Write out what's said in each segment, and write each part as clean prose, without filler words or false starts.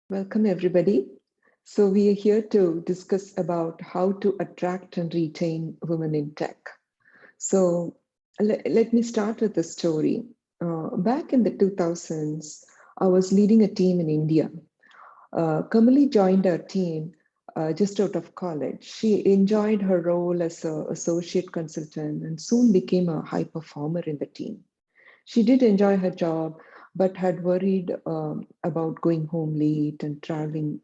Welcome, everybody. So we are here to discuss about how to attract and retain women in tech. So let me start with a story. Back in the 2000s, I was leading a team in India. Kamali joined our team just out of college. She enjoyed her role as an associate consultant and soon became a high performer in the team. She did enjoy her job, but had worried about going home late and traveling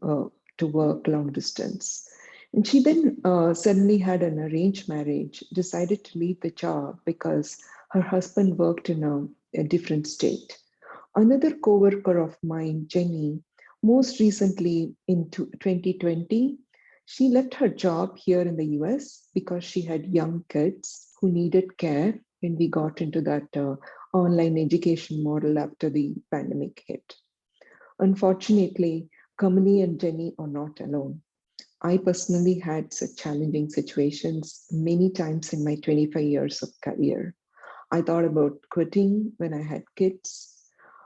to work long distance. And she then suddenly had an arranged marriage, decided to leave the job because her husband worked in a different state. Another coworker of mine, Jenny, most recently in 2020, she left her job here in the US because she had young kids who needed care when we got into that online education model after the pandemic hit. Unfortunately, Kamini and Jenny are not alone. I personally had such challenging situations many times in my 25 years of career. I thought about quitting when I had kids,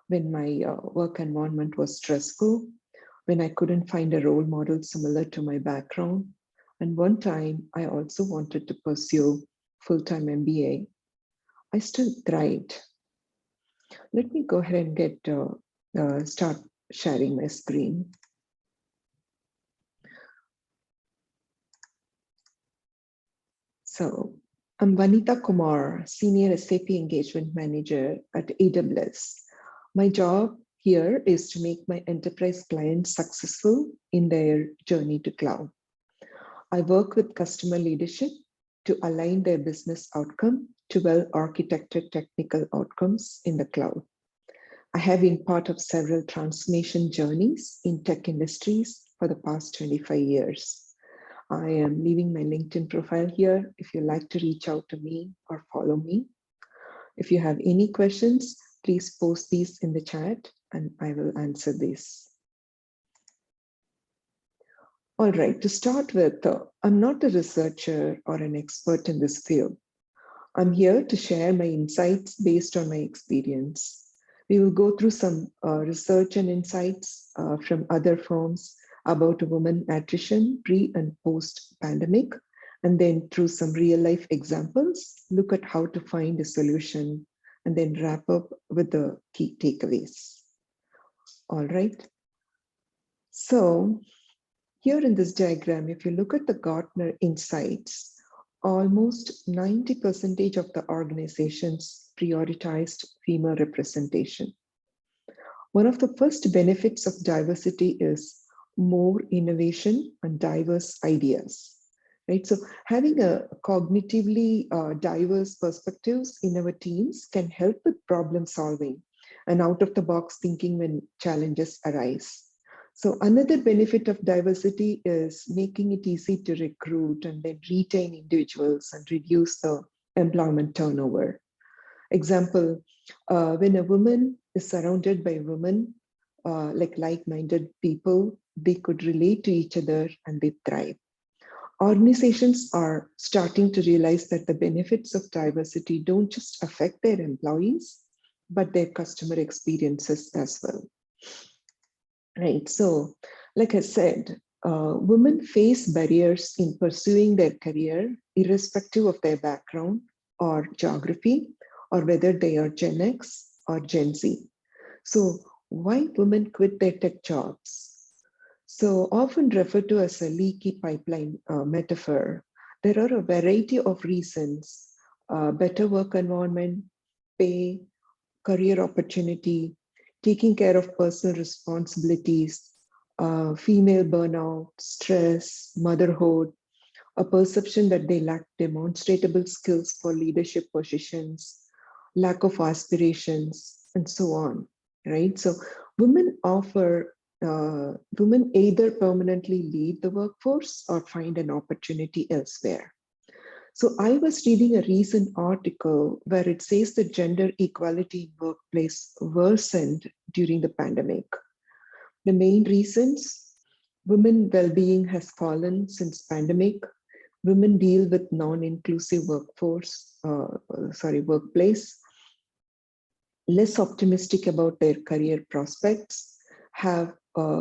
when my work environment was stressful, when I couldn't find a role model similar to my background. And one time, I also wanted to pursue full-time MBA. I still thrived. Let me go ahead and start sharing my screen. So I'm Vanita Kumar, Senior SAP Engagement Manager at AWS. My job here is to make my enterprise clients successful in their journey to cloud. I work with customer leadership to align their business outcome to well-architected technical outcomes in the cloud. I have been part of several transformation journeys in tech industries for the past 25 years. I am leaving my LinkedIn profile here if you'd like to reach out to me or follow me. If you have any questions, please post these in the chat and I will answer these. All right, to start with, I'm not a researcher or an expert in this field. I'm here to share my insights based on my experience. We will go through some research and insights from other firms about women attrition pre and post pandemic, and then through some real life examples, look at how to find a solution, and then wrap up with the key takeaways. All right. So here in this diagram, if you look at the Gartner insights, almost 90% of the organizations prioritized female representation. One of the first benefits of diversity is more innovation and diverse ideas, right? So having a cognitively diverse perspectives in our teams can help with problem solving and out of the box thinking when challenges arise. So another benefit of diversity is making it easy to recruit and then retain individuals and reduce the employment turnover. Example, when a woman is surrounded by women, like-minded people, they could relate to each other and they thrive. Organizations are starting to realize that the benefits of diversity don't just affect their employees, but their customer experiences as well. Right, so like I said, women face barriers in pursuing their career, irrespective of their background or geography, or whether they are Gen X or Gen Z. So why women quit their tech jobs? So often referred to as a leaky pipeline metaphor, there are a variety of reasons: better work environment, pay, career opportunity, taking care of personal responsibilities, female burnout, stress, motherhood, a perception that they lack demonstrable skills for leadership positions, lack of aspirations, and so on, right? So women either permanently leave the workforce or find an opportunity elsewhere. So I was reading a recent article where it says that gender equality in workplace worsened during the pandemic. The main reasons: women well-being has fallen since pandemic. Women deal with non-inclusive workplace, less optimistic about their career prospects, have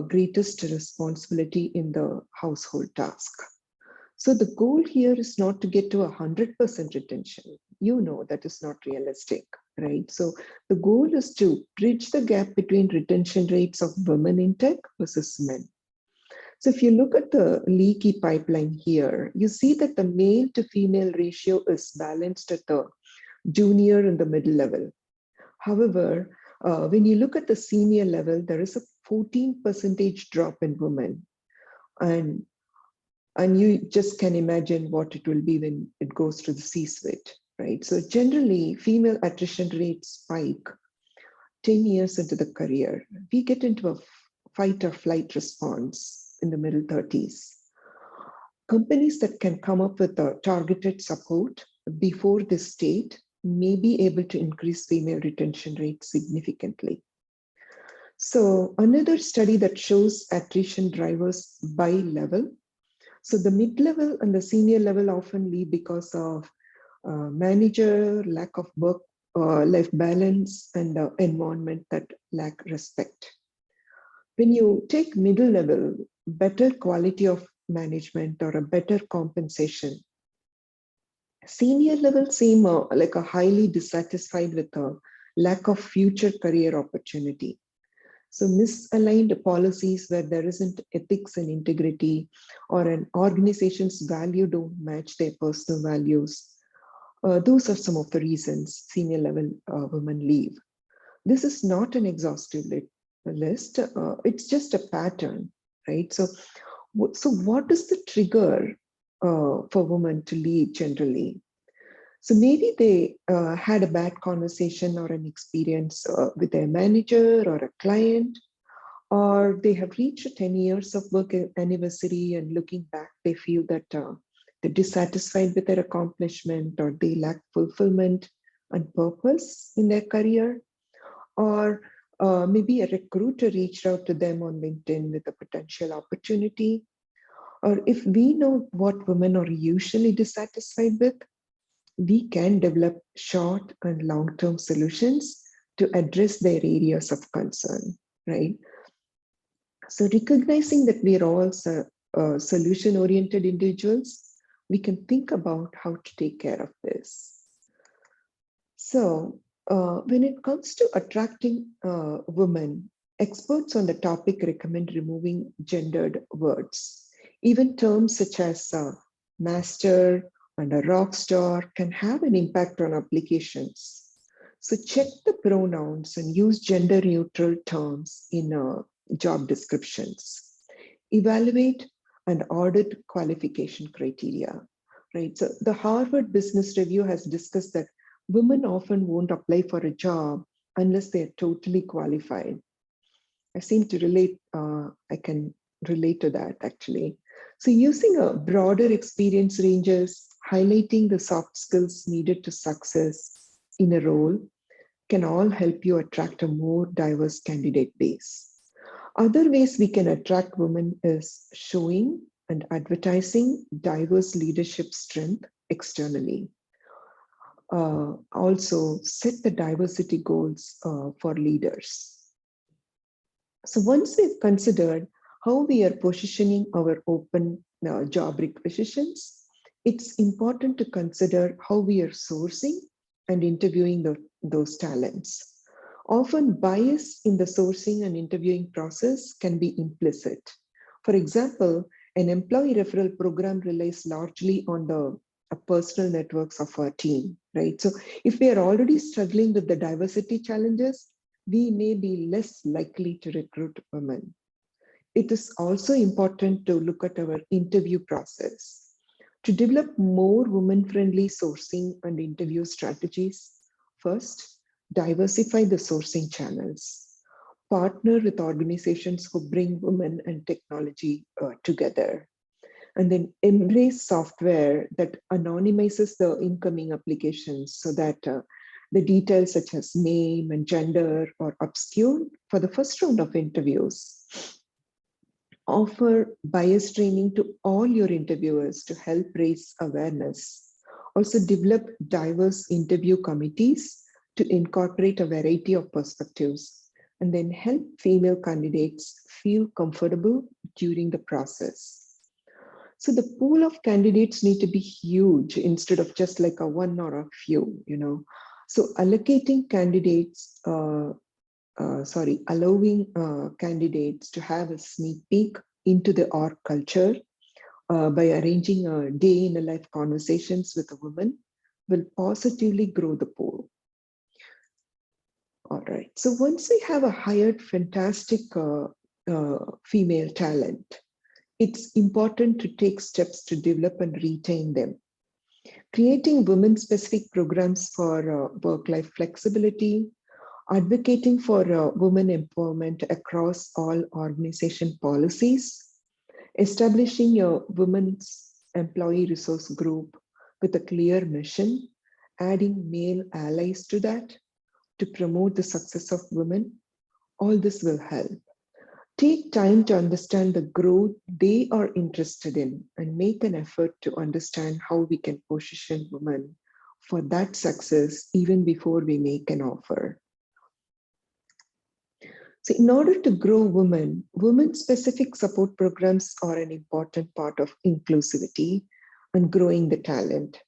greatest responsibility in the household task. So the goal here is not to get to 100% retention. You know that is not realistic, right? So the goal is to bridge the gap between retention rates of women in tech versus men. So if you look at the leaky pipeline here, you see that the male to female ratio is balanced at the junior and the middle level. However, when you look at the senior level, there is a 14% drop in women. And you just can imagine what it will be when it goes to the C-suite, right? So generally, female attrition rates spike 10 years into the career. We get into a fight or flight response in the middle 30s. Companies that can come up with a targeted support before this state may be able to increase female retention rates significantly. So another study that shows attrition drivers by level. So the mid-level and the senior level often leave because of manager, lack of work-life balance, and environment that lack respect. When you take middle level, better quality of management or a better compensation. Senior level seem like a highly dissatisfied with a lack of future career opportunity. So misaligned policies where there isn't ethics and integrity, or an organization's value don't match their personal values. Those are some of the reasons senior level women leave. This is not an exhaustive list. It's just a pattern, right? So what is the trigger for women to leave generally? So maybe they had a bad conversation or an experience with their manager or a client, or they have reached 10 years of work anniversary and looking back, they feel that they're dissatisfied with their accomplishment, or they lack fulfillment and purpose in their career. Or maybe a recruiter reached out to them on LinkedIn with a potential opportunity. Or if we know what women are usually dissatisfied with, we can develop short and long-term solutions to address their areas of concern, right? So recognizing that we are all solution-oriented individuals, we can think about how to take care of this. So when it comes to attracting women, experts on the topic recommend removing gendered words. Even terms such as master and a rock star can have an impact on applications. So check the pronouns and use gender neutral terms in job descriptions. Evaluate and audit qualification criteria, right? So the Harvard Business Review has discussed that women often won't apply for a job unless they're totally qualified. I seem to relate, I can relate to that actually. So using a broader experience ranges, highlighting the soft skills needed to success in a role can all help you attract a more diverse candidate base. Other ways we can attract women is showing and advertising diverse leadership strength externally. Also set the diversity goals for leaders. So once we've considered how we are positioning our open job requisitions, it's important to consider how we are sourcing and interviewing those talents. Often bias in the sourcing and interviewing process can be implicit. For example, an employee referral program relies largely on the personal networks of our team, right? So if we are already struggling with the diversity challenges, we may be less likely to recruit women. It is also important to look at our interview process. To develop more women-friendly sourcing and interview strategies, first, diversify the sourcing channels. Partner with organizations who bring women and technology together. And then embrace software that anonymizes the incoming applications so that the details such as name and gender are obscured for the first round of interviews. Offer bias training to all your interviewers to help raise awareness. Also develop diverse interview committees to incorporate a variety of perspectives. and then help female candidates feel comfortable during the process. So the pool of candidates need to be huge instead of just like a one or a few, So allocating candidates, allowing candidates to have a sneak peek into the org culture by arranging a day in a life conversations with a woman will positively grow the pool. All right, so once we have a hired fantastic female talent, it's important to take steps to develop and retain them. Creating women-specific programs for work-life flexibility, advocating for women empowerment across all organization policies, establishing a women's employee resource group with a clear mission, adding male allies to that to promote the success of women, all this will help. Take time to understand the growth they are interested in and make an effort to understand how we can position women for that success even before we make an offer. So in order to grow women, women-specific support programs are an important part of inclusivity and growing the talent.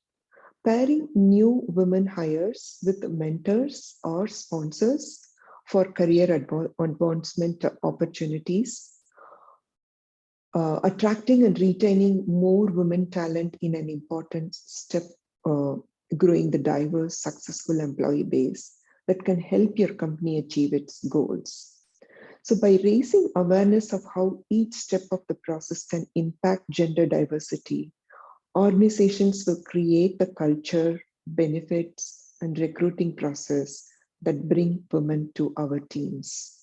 Pairing new women hires with mentors or sponsors for career advancement opportunities, attracting and retaining more women talent in an important step, growing the diverse, successful employee base that can help your company achieve its goals. So by raising awareness of how each step of the process can impact gender diversity, organizations will create the culture, benefits, and recruiting process that bring women to our teams.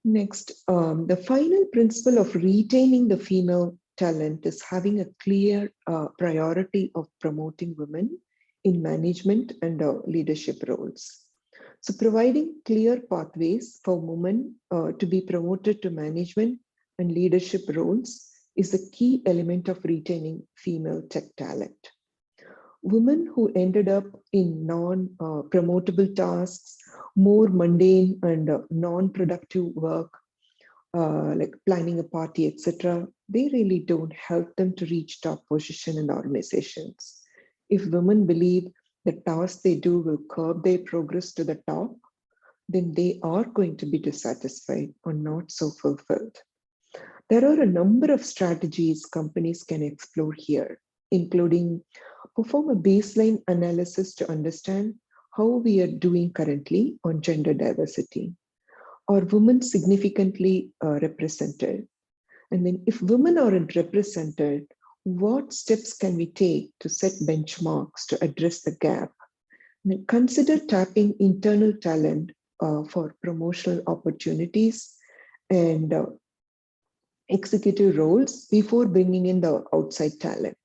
Next, the final principle of retaining the female talent is having a clear priority of promoting women in management and leadership roles. So providing clear pathways for women to be promoted to management and leadership roles is the key element of retaining female tech talent. Women who ended up in non-promotable tasks, more mundane and non-productive work, like planning a party, etc., they really don't help them to reach top position in organizations. If women believe the tasks they do will curb their progress to the top, then they are going to be dissatisfied or not so fulfilled. There are a number of strategies companies can explore here, including perform a baseline analysis to understand how we are doing currently on gender diversity. Are women significantly represented? And then if women aren't represented, what steps can we take to set benchmarks to address the gap? And then consider tapping internal talent for promotional opportunities and executive roles before bringing in the outside talent.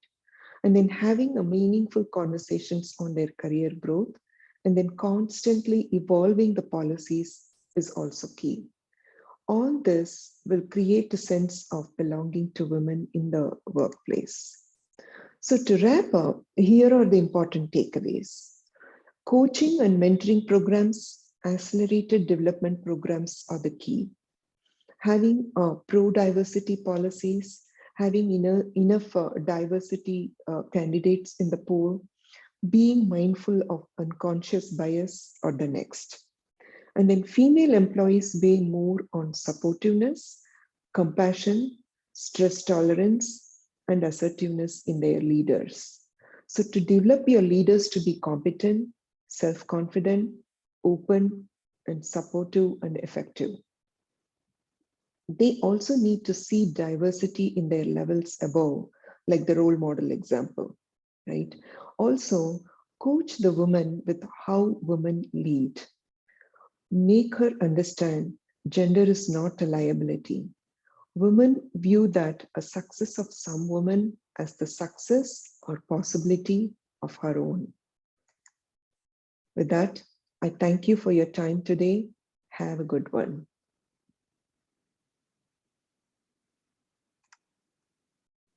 And then having a meaningful conversations on their career growth, and then constantly evolving the policies is also key. All this will create a sense of belonging to women in the workplace. So to wrap up, here are the important takeaways. Coaching and mentoring programs, accelerated development programs are the key. Having pro-diversity policies, having enough diversity candidates in the pool, being mindful of unconscious bias are the next. And then female employees weigh more on supportiveness, compassion, stress tolerance, and assertiveness in their leaders. So to develop your leaders to be competent, self-confident, open, and supportive and effective. They also need to see diversity in their levels above, like the role model example, right? Also, coach the woman with how women lead. Make her understand gender is not a liability. Women view that a success of some woman as the success or possibility of her own. With that, I thank you for your time today. Have a good one.